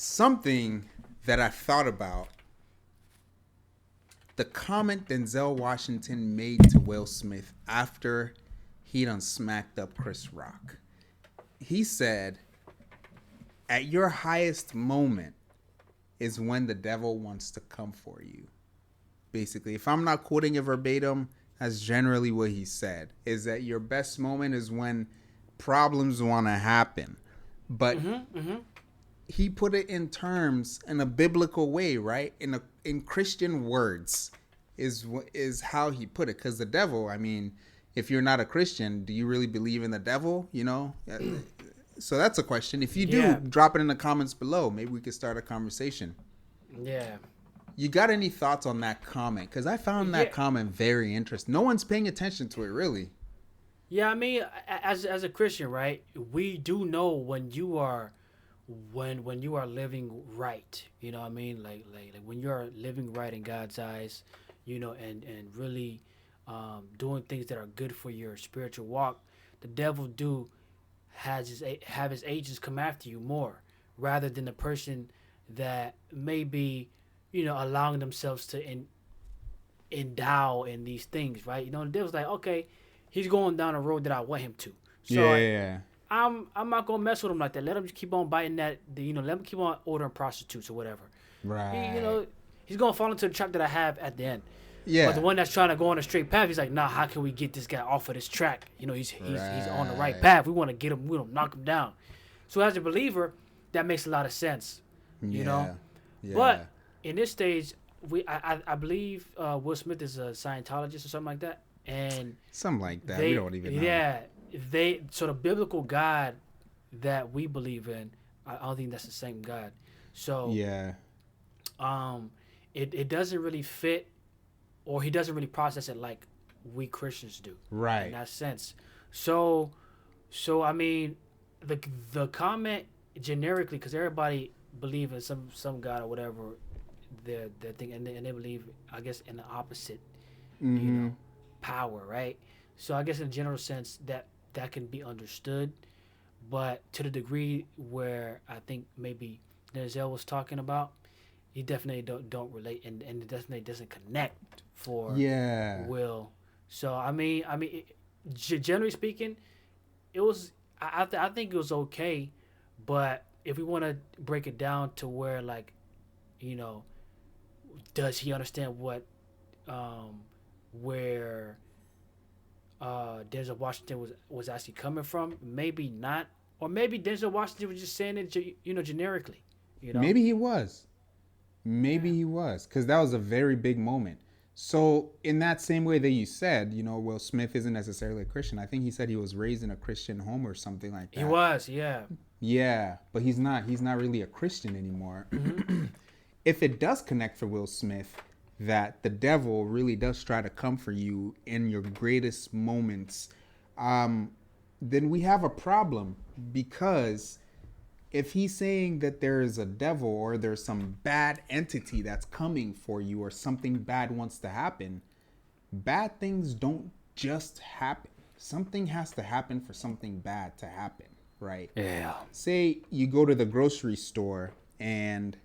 Something that I thought about, the comment Denzel Washington made to Will Smith after he done smacked up Chris Rock. He said, at your highest moment is when the devil wants to come for you. Basically, if I'm not quoting it verbatim, that's generally what he said, is that your best moment is when problems want to happen. But he put it in terms in a biblical way, right? In Christian words is how he put it. Because the devil, I mean, if you're not a Christian, do you really believe in the devil? You know, so that's a question. If you do, drop it in the comments below. Maybe we could start a conversation. Yeah. You got any thoughts on that comment? Because I found that comment very interesting. No one's paying attention to it, really. Yeah, I mean, as a Christian, right? We do know when you are when you are living right. You know what I mean? Like when you are living right in God's eyes, and really doing things that are good for your spiritual walk. The devil have his agents come after you more, rather than the person that may be, allowing themselves to endow in these things, right? The devil's like, okay, he's going down a road that I want him to. So Yeah. I'm not gonna mess with him like that. Let him just keep on biting that. Let him keep on ordering prostitutes or whatever. Right. He's gonna fall into the trap that I have at the end. Yeah. But the one that's trying to go on a straight path, he's like, nah. How can we get this guy off of this track? He's on the right path. We want to get him. We don't knock him down. So as a believer, that makes a lot of sense. Yeah. But in this stage, I believe Will Smith is a Scientologist or something like that, and something like that. We don't even know. Yeah, so the biblical God that we believe in, I don't think that's the same God. So yeah, it doesn't really fit, or he doesn't really process it like we Christians do. Right. In that sense. So I mean, the comment generically, because everybody believe in some God or whatever, their thing, and they believe, I guess, in the opposite, power, right? So I guess in a general sense that can be understood, but to the degree where I think maybe Denzel was talking about, he definitely don't relate, and it definitely doesn't connect for Will. So I mean, generally speaking, it was I think it was okay, but if we want to break it down to where, like, does he understand what where Denzel Washington was actually coming from? Maybe not, or maybe Denzel Washington was just saying it, generically. Maybe he was. Maybe he was, because that was a very big moment. So in that same way that you said, Will Smith isn't necessarily a Christian. I think he said he was raised in a Christian home or something like that. He was, yeah. Yeah, but he's not really a Christian anymore. If it does connect for Will Smith, that the devil really does try to come for you in your greatest moments, then we have a problem, because if he's saying that there is a devil or there's some bad entity that's coming for you, or something bad wants to happen, bad things don't just happen. Something has to happen for something bad to happen, right? Yeah. Say you go to the grocery store and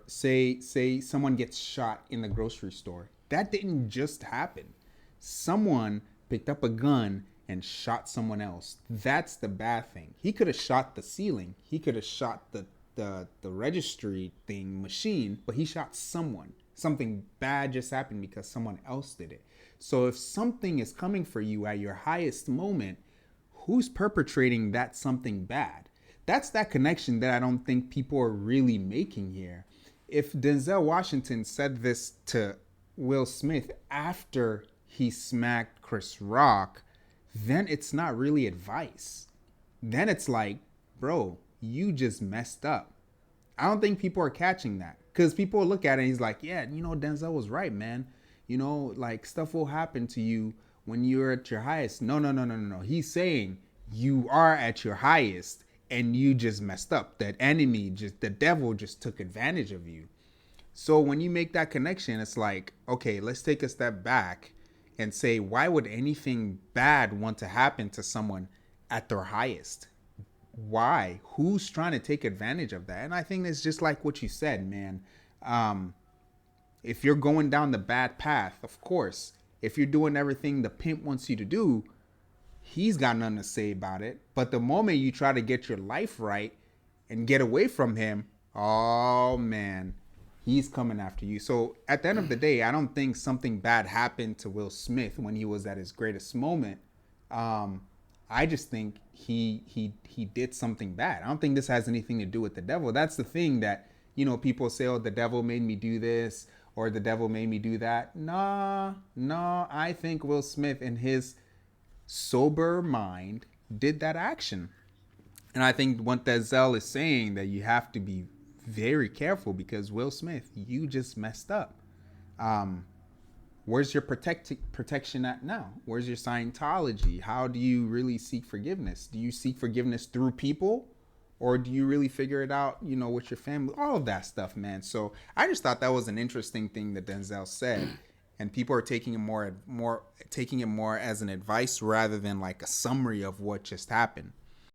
say someone gets shot in the grocery store. That didn't just happen. Someone picked up a gun and shot someone else. That's the bad thing. He could have shot the ceiling. He could have shot the registry thing machine, but he shot someone. Something bad just happened because someone else did it. So if something is coming for you at your highest moment, who's perpetrating that something bad? That's that connection that I don't think people are really making here. If Denzel Washington said this to Will Smith after he smacked Chris Rock, then it's not really advice. Then it's like, bro, you just messed up. I don't think people are catching that, because people look at it and he's like, yeah, Denzel was right, man. Like, stuff will happen to you when you're at your highest. No. He's saying you are at your highest and you just messed up. That enemy, the devil just took advantage of you. So when you make that connection, it's like, okay, let's take a step back and say, why would anything bad want to happen to someone at their highest? why? Who's trying to take advantage of that? And I think it's just like what you said, man. Um, if you're going down the bad path, of course, if you're doing everything the pimp wants you to do, he's got nothing to say about it. But the moment you try to get your life right and get away from him, oh man, he's coming after you. So at the end of the day, I don't think something bad happened to Will Smith when he was at his greatest moment. Um, I just think he did something bad. I don't think this has anything to do with the devil. That's the thing that, people say, oh, the devil made me do this or the devil made me do that. Nah, no, I think Will Smith in his sober mind did that action. And I think what Denzel is saying, that you have to be very careful because Will Smith, you just messed up. Um, where's your protection at now? Where's your Scientology? How do you really seek forgiveness? Do you seek forgiveness through people? Or do you really figure it out, with your family? All of that stuff, man. So I just thought that was an interesting thing that Denzel said. And people are taking it more as an advice rather than like a summary of what just happened.